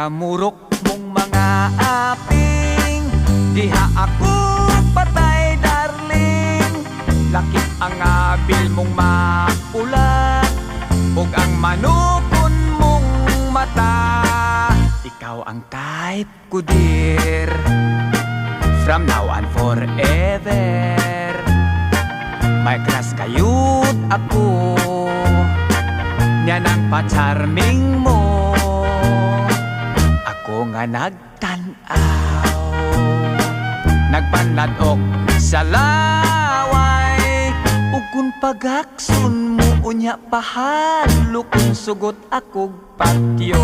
Kamurok mong mga aping, diha ako patay darling. Lakip ang abil mong mapulat, ug ang manukon mong mata. Ikaw ang type ko dear, from now on forever. May crush kayut ako, yan ang pa-charming mo. Ako nga nagtanaw, nagpanladok sa laway. Ug kung pagakson mo unya pahalo, kung sugot akog patyo.